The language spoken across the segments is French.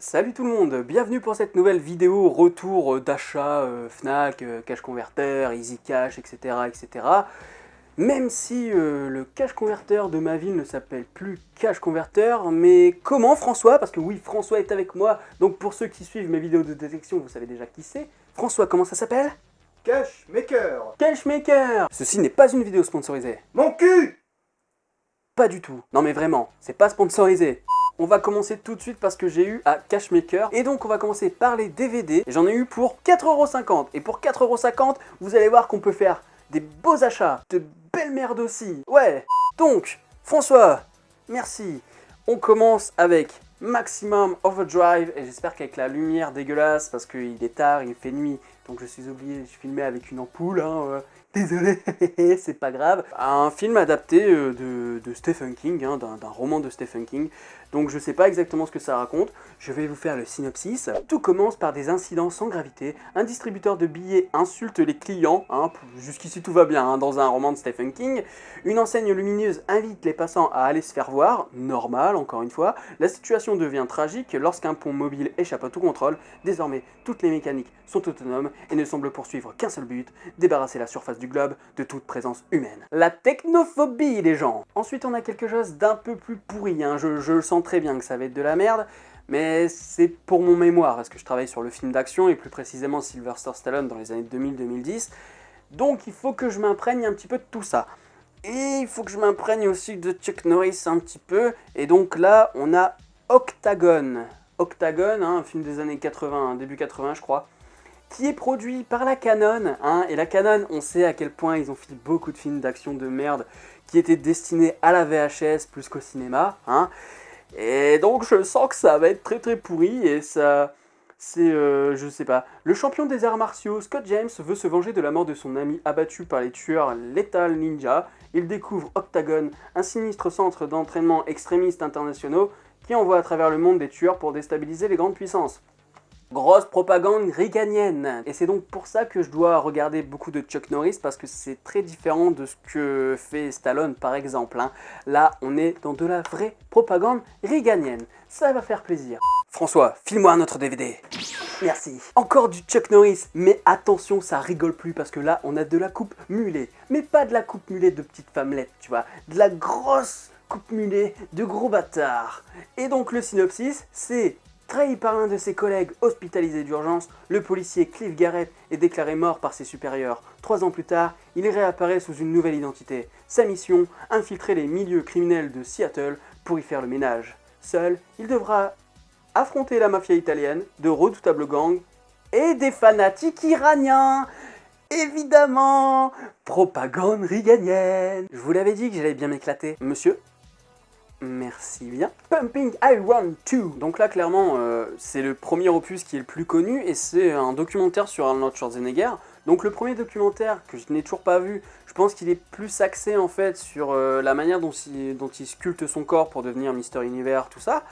Salut tout le monde, bienvenue pour cette nouvelle vidéo retour d'achat Fnac, Cash Converter, Easy Cash, etc. etc. Même si le Cash Converter de ma ville ne s'appelle plus Cash Converter, mais comment François? Parce que oui, François est avec moi, donc pour ceux qui suivent mes vidéos de détection, vous savez déjà qui c'est. François, comment ça s'appelle? Cashmaker. Cashmaker. Ceci n'est pas une vidéo sponsorisée. Mon cul. Pas du tout. Non mais vraiment, c'est pas sponsorisé. On va commencer tout de suite parce que j'ai eu à Cashmaker. Et donc on va commencer par les DVD. J'en ai eu pour 4,50 €. Et pour 4,50 €, vous allez voir qu'on peut faire des beaux achats. De belles merdes aussi. Ouais. Donc, François, merci. On commence avec Maximum Overdrive. Et j'espère qu'avec la lumière dégueulasse, parce qu'il est tard, il fait nuit. Donc je suis obligé de filmer avec une ampoule. Désolé, c'est pas grave. Un film adapté de Stephen King, d'un roman de Stephen King. Donc je sais pas exactement ce que ça raconte, je vais vous faire le synopsis. Tout commence par des incidents sans gravité, un distributeur de billets insulte les clients, jusqu'ici tout va bien dans un roman de Stephen King. Une enseigne lumineuse invite les passants à aller se faire voir, normal encore une fois. La situation devient tragique lorsqu'un pont mobile échappe à tout contrôle. Désormais, toutes les mécaniques sont autonomes et ne semblent poursuivre qu'un seul but, débarrasser la surface du globe de toute présence humaine. La technophobie les gens. Ensuite on a quelque chose d'un peu plus pourri, je le sens très bien que ça va être de la merde, mais c'est pour mon mémoire, parce que je travaille sur le film d'action, et plus précisément Sylvester Stallone dans les années 2000-2010, donc il faut que je m'imprègne un petit peu de tout ça. Et il faut que je m'imprègne aussi de Chuck Norris un petit peu, et donc là on a Octagon. Octagon, un film des années 80, début 80 je crois, qui est produit par la Canon, et la Canon, on sait à quel point ils ont fait beaucoup de films d'action de merde qui étaient destinés à la VHS plus qu'au cinéma, et donc je sens que ça va être très très pourri, et ça, c'est, je sais pas. Le champion des arts martiaux, Scott James, veut se venger de la mort de son ami abattu par les tueurs Lethal Ninja. Il découvre Octagon, un sinistre centre d'entraînement extrémistes internationaux qui envoie à travers le monde des tueurs pour déstabiliser les grandes puissances. Grosse propagande reaganienne. Et c'est donc pour ça que je dois regarder beaucoup de Chuck Norris, parce que c'est très différent de ce que fait Stallone par exemple. Là, on est dans de la vraie propagande reaganienne. Ça va faire plaisir. François, file-moi un autre DVD. Merci. Encore du Chuck Norris, mais attention, ça rigole plus, parce que là, on a de la coupe mulet. Mais pas de la coupe mulet de petite femmelette, tu vois. De la grosse coupe mulet de gros bâtard. Et donc le synopsis, c'est... Trahi par l'un de ses collègues hospitalisé d'urgence, le policier Cliff Garrett est déclaré mort par ses supérieurs. 3 ans plus tard, il réapparaît sous une nouvelle identité. Sa mission, infiltrer les milieux criminels de Seattle pour y faire le ménage. Seul, il devra affronter la mafia italienne, de redoutables gangs et des fanatiques iraniens. Évidemment, propagande reaganienne. Je vous l'avais dit que j'allais bien m'éclater. Monsieur ? Merci bien. Pumping Iron 2. Donc là, clairement, c'est le premier opus qui est le plus connu, et c'est un documentaire sur Arnold Schwarzenegger. Donc le premier documentaire, que je n'ai toujours pas vu, je pense qu'il est plus axé en fait sur la manière dont il sculpte son corps pour devenir Mister Univers, tout ça.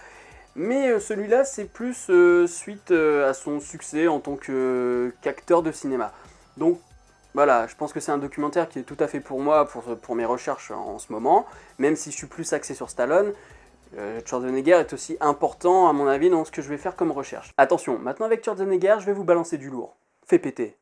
Mais celui-là, c'est plus suite à son succès en tant qu'acteur de cinéma. Donc voilà, je pense que c'est un documentaire qui est tout à fait pour moi, pour mes recherches en ce moment, même si je suis plus axé sur Stallone. Schwarzenegger est aussi important, à mon avis, dans ce que je vais faire comme recherche. Attention, maintenant avec Schwarzenegger, je vais vous balancer du lourd. Fais péter.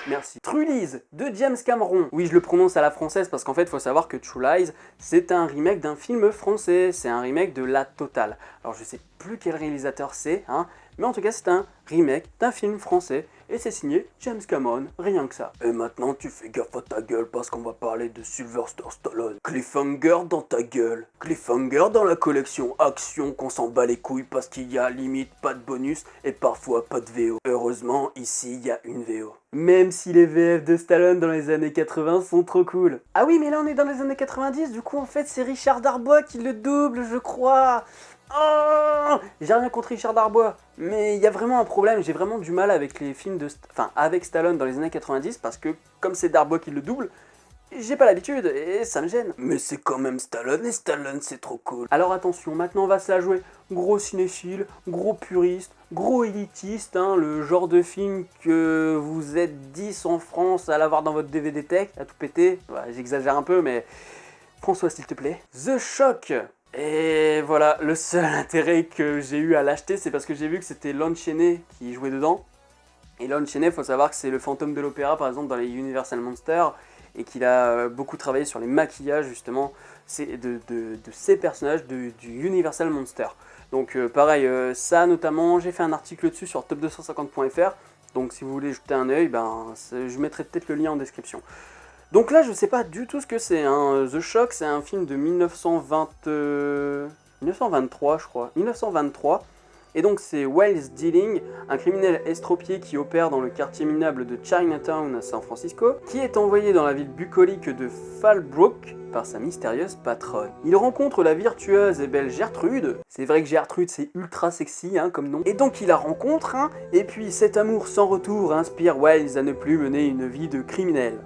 Merci. True Lies de James Cameron. Oui, je le prononce à la française parce qu'en fait, il faut savoir que True Lies, c'est un remake d'un film français. C'est un remake de La Totale. Alors, je sais plus quel réalisateur c'est, mais en tout cas, c'est un remake d'un film français. Et c'est signé James Cameron, rien que ça. Et maintenant, tu fais gaffe à ta gueule parce qu'on va parler de Sylvester Stallone. Cliffhanger dans ta gueule. Cliffhanger dans la collection Action qu'on s'en bat les couilles parce qu'il y a limite pas de bonus et parfois pas de VO. Heureusement, ici, il y a une VO. Même si les VF de Stallone dans les années 80 sont trop cool. Ah oui, mais là on est dans les années 90, du coup en fait c'est Richard Darbois qui le double, je crois. Oh, j'ai rien contre Richard Darbois, mais il y a vraiment un problème, j'ai vraiment du mal avec les films avec Stallone dans les années 90, parce que comme c'est Darbois qui le double, j'ai pas l'habitude et ça me gêne. Mais c'est quand même Stallone, et Stallone c'est trop cool. Alors attention, maintenant on va se la jouer. Gros cinéphile, gros puriste, gros élitiste, le genre de film que vous êtes 10 en France à l'avoir dans votre DVD Tech, à tout péter. Ouais, j'exagère un peu, mais François s'il te plaît. The Shock. Et voilà, le seul intérêt que j'ai eu à l'acheter, c'est parce que j'ai vu que c'était Lon Chaney qui jouait dedans. Et Lon Chaney, faut savoir que c'est le fantôme de l'opéra, par exemple, dans les Universal Monsters, et qu'il a beaucoup travaillé sur les maquillages, justement, de ces personnages du Universal Monster. Donc pareil, ça notamment, j'ai fait un article dessus sur top250.fr, donc si vous voulez jeter un œil, je mettrai peut-être le lien en description. Donc là, je sais pas du tout ce que c'est, hein. The Shock, c'est un film de 1923, je crois, 1923. Et donc c'est Wiles Dealing, un criminel estropié qui opère dans le quartier minable de Chinatown à San Francisco, qui est envoyé dans la ville bucolique de Fallbrook par sa mystérieuse patronne. Il rencontre la virtueuse et belle Gertrude. C'est vrai que Gertrude c'est ultra sexy comme nom. Et donc il la rencontre, et puis cet amour sans retour inspire Wiles à ne plus mener une vie de criminel.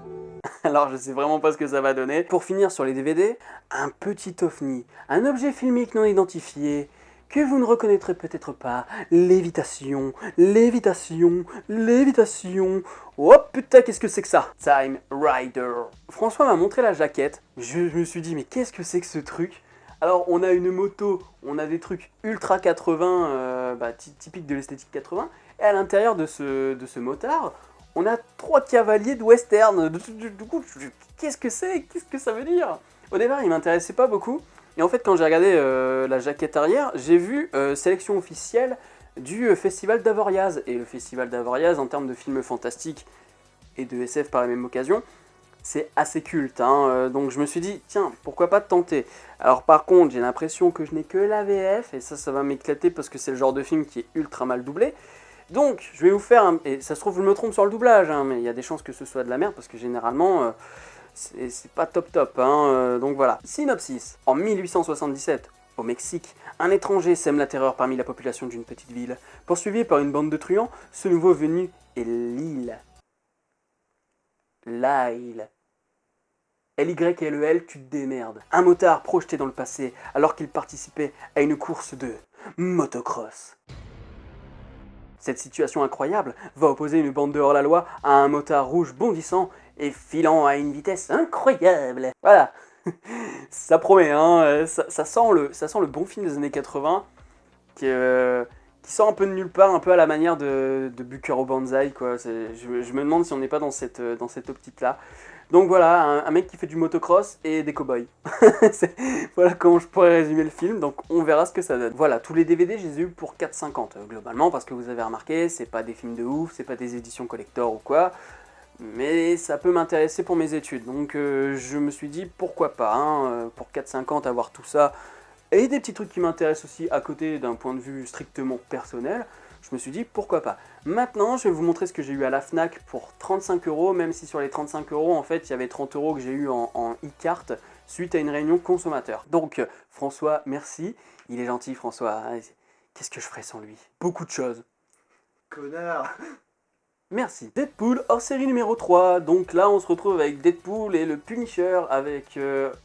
Alors je sais vraiment pas ce que ça va donner. Pour finir sur les DVD, un petit ovni, un objet filmique non identifié, que vous ne reconnaîtrez peut-être pas. Lévitation, lévitation, lévitation. Oh putain, qu'est-ce que c'est que ça? Time Rider. François m'a montré la jaquette. Je me suis dit, mais qu'est-ce que c'est que ce truc? Alors, on a une moto, on a des trucs ultra 80, typiques de l'esthétique 80. Et à l'intérieur de ce motard, on a 3 cavaliers de western. Du coup, qu'est-ce que c'est? Qu'est-ce que ça veut dire? Au départ, il m'intéressait pas beaucoup. Et en fait, quand j'ai regardé la jaquette arrière, j'ai vu sélection officielle du Festival d'Avoriaz. Et le Festival d'Avoriaz, en termes de films fantastiques et de SF par la même occasion, c'est assez culte. Donc je me suis dit, tiens, pourquoi pas tenter. Alors par contre, j'ai l'impression que je n'ai que la VF, et ça va m'éclater parce que c'est le genre de film qui est ultra mal doublé. Donc, je vais vous faire et ça se trouve, je me trompe sur le doublage, mais il y a des chances que ce soit de la merde, parce que généralement, c'est pas top. Donc voilà. Synopsis. En 1877, au Mexique, un étranger sème la terreur parmi la population d'une petite ville. Poursuivi par une bande de truands, ce nouveau venu est Lyle. Lyle. L-Y-L-E-L, tu te démerdes. Un motard projeté dans le passé, alors qu'il participait à une course de motocross. Cette situation incroyable va opposer une bande de hors-la-loi à un motard rouge bondissant et filant à une vitesse incroyable. Voilà, ça promet, ça sent le bon film des années 80 qui sort un peu de nulle part, un peu à la manière de Buckaroo Banzai, quoi. Je me demande si on n'est pas dans cette optique-là. Donc voilà, un mec qui fait du motocross et des cow-boys. Voilà comment je pourrais résumer le film, donc on verra ce que ça donne. Voilà, tous les DVD, je les ai eu pour 4,50 globalement, parce que vous avez remarqué, c'est pas des films de ouf, c'est pas des éditions collector ou quoi, mais ça peut m'intéresser pour mes études. Donc je me suis dit, pourquoi pas, pour 4,50 avoir tout ça, et des petits trucs qui m'intéressent aussi à côté d'un point de vue strictement personnel. Je me suis dit, pourquoi pas. Maintenant, je vais vous montrer ce que j'ai eu à la Fnac pour 35 €, même si sur les 35 €, en fait, il y avait 30 € que j'ai eu en e-carte suite à une réunion consommateur. Donc, François, merci. Il est gentil, François. Qu'est-ce que je ferais sans lui? Beaucoup de choses. Connard. Merci. Deadpool hors série numéro 3. Donc là, on se retrouve avec Deadpool et le Punisher, avec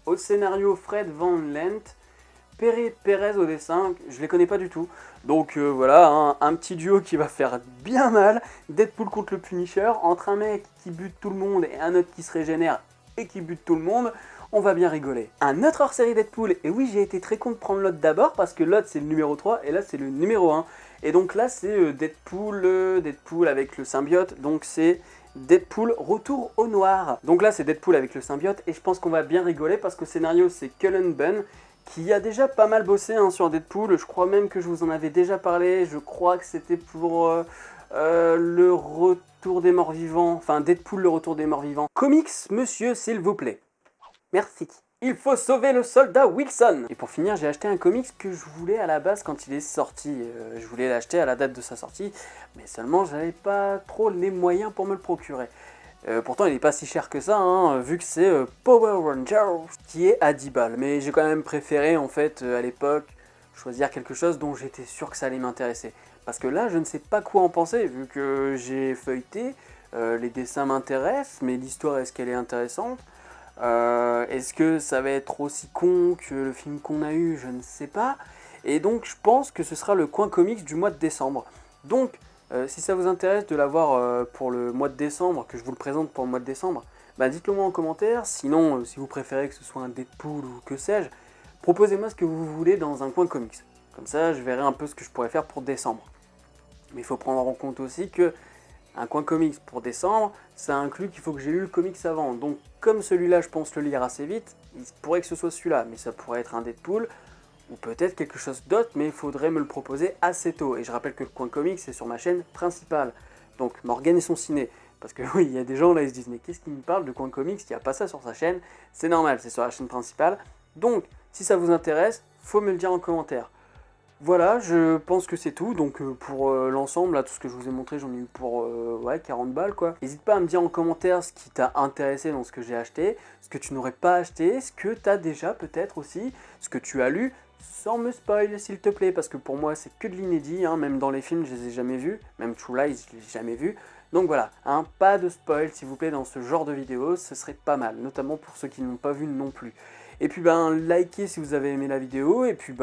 au scénario Fred Van Lent, Pérez au dessin, je les connais pas du tout. Donc voilà, un petit duo qui va faire bien mal. Deadpool contre le Punisher, entre un mec qui bute tout le monde et un autre qui se régénère et qui bute tout le monde, on va bien rigoler. Un autre hors-série Deadpool, et oui, j'ai été très con de prendre l'autre d'abord, parce que l'autre c'est le numéro 3, et là c'est le numéro 1. Et donc là c'est Deadpool avec le symbiote, donc c'est Deadpool Retour au Noir. Donc là c'est Deadpool avec le symbiote, et je pense qu'on va bien rigoler, parce que le scénario c'est Cullen Bunn, qui a déjà pas mal bossé sur Deadpool. Je crois même que je vous en avais déjà parlé, je crois que c'était pour le Retour des Morts Vivants, enfin Deadpool le Retour des Morts Vivants. Comics, monsieur, s'il vous plaît. Merci. Il faut sauver le soldat Wilson. Et pour finir, j'ai acheté un comics que je voulais à la base quand il est sorti. Je voulais l'acheter à la date de sa sortie, mais seulement j'avais pas trop les moyens pour me le procurer. Pourtant il n'est pas si cher que ça, vu que c'est Power Rangers qui est à 10 balles. Mais j'ai quand même préféré en fait à l'époque choisir quelque chose dont j'étais sûr que ça allait m'intéresser. Parce que là je ne sais pas quoi en penser vu que j'ai feuilleté, les dessins m'intéressent, mais l'histoire est-ce qu'elle est intéressante? Est-ce que ça va être aussi con que le film qu'on a eu? Je ne sais pas. Et donc je pense que ce sera le coin comics du mois de décembre. Donc si ça vous intéresse de l'avoir pour le mois de décembre, que je vous le présente pour le mois de décembre, dites-le moi en commentaire. Sinon, si vous préférez que ce soit un Deadpool ou que sais-je, Proposez-moi ce que vous voulez dans un coin comics. Comme ça, je verrai un peu ce que je pourrais faire pour décembre. Mais il faut prendre en compte aussi que un coin comics pour décembre, ça inclut qu'il faut que j'ai lu le comics avant. Donc comme celui-là, je pense le lire assez vite, il pourrait que ce soit celui-là, mais ça pourrait être un Deadpool, ou peut-être quelque chose d'autre, mais il faudrait me le proposer assez tôt. Et je rappelle que le coin comics, c'est sur ma chaîne principale. Donc Morgan et son ciné. Parce que oui, il y a des gens là, ils se disent, mais qu'est-ce qu'il me parle de coin comics, il n'y a pas ça sur sa chaîne. C'est normal, c'est sur la chaîne principale. Donc, si ça vous intéresse, faut me le dire en commentaire. Voilà, je pense que c'est tout. Donc pour l'ensemble, là, tout ce que je vous ai montré, j'en ai eu pour 40 balles quoi. N'hésite pas à me dire en commentaire ce qui t'a intéressé dans ce que j'ai acheté, ce que tu n'aurais pas acheté, ce que tu as déjà peut-être aussi, ce que tu as lu, sans me spoil s'il te plaît, parce que pour moi c'est que de l'inédit, hein, même dans les films je les ai jamais vus, même True Lies je l'ai jamais vu. Donc voilà, hein, pas de spoil s'il vous plaît dans ce genre de vidéo, ce serait pas mal, notamment pour ceux qui n'ont pas vu non plus. Et puis likez si vous avez aimé la vidéo, et puis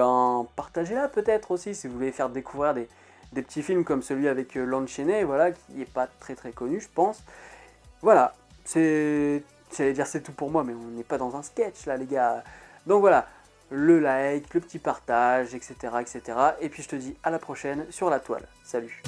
partagez-la peut-être aussi si vous voulez faire découvrir des petits films comme celui avec Lon Chaney, voilà, qui n'est pas très connu je pense. Voilà, j'allais dire c'est tout pour moi, mais on n'est pas dans un sketch là les gars. Donc voilà, le like, le petit partage, etc. etc. Et puis je te dis à la prochaine sur la toile. Salut.